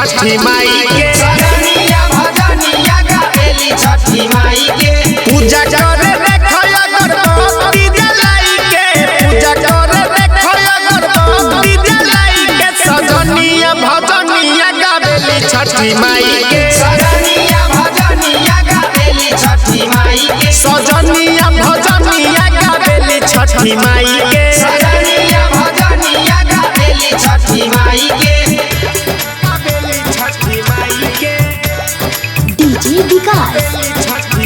छठी माई के सजनिया भजनिया गावेली छठी माई के पूजा करे देखो अगरबत्ती जलाई के पूजा करे देखो अगरबत्ती जलाई के सजनिया भजनिया गावेली छठी माई के सजनिया भजनिया गावेली छठी माई के सजनिया भजनिया गावेली छठी माई के सजनिया भजनिया गावेली छठी माई के छठी माई के डीजे विकास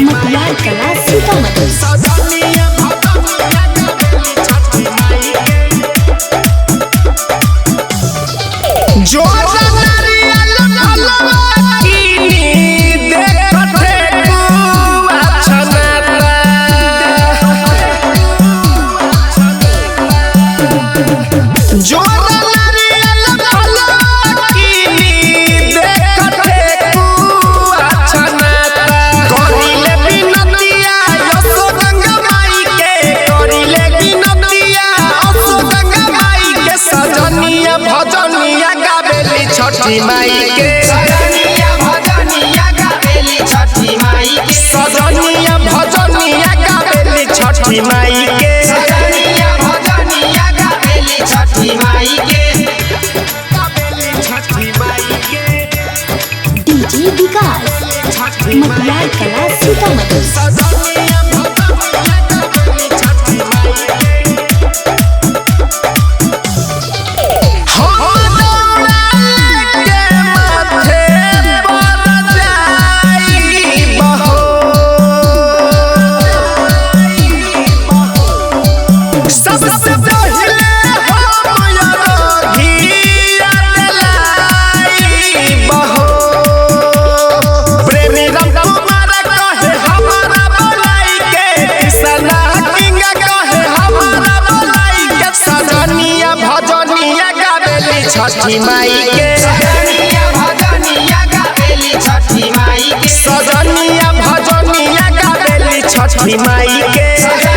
मटियार कला सीतामढ़ी। सजनिया भजनिया गावेली छठी माई के जो नारियल फलवा कीनी देखते कुआ छनाता जो नारियल फलवा कीनी देखते कुआ छनाता करिले बिनतिया यसो गंगा माई के करिले बिनतिया यसो गंगा माई के सजनिया भजनिया गावेली छठी माई के सजनिया भजनिया गावेली छठी माई के सजनिया भजनिया गावेली छठी माई के सजनिया भजनिया गावेली छठी माई के गावेली छठी माई के डीजे विकास छठी मटियार कला सीतामढ़ी। सजनिया भजनिया गावेली छठी माई के हम दौड़ा के माथे पर जाइब हो सबसे पहिले हम अरघिया दिलाइब हो प्रेमी राम कुमार कहे हमारा बोलाई के कृष्णा किंग कहे हमारा बोलाई के सजनिया भजनिया गावेली छठी माई के सजनिया भजनिया गावेली छठी माई के सजनिया भजनिया गावेली छठी माई के सजनिया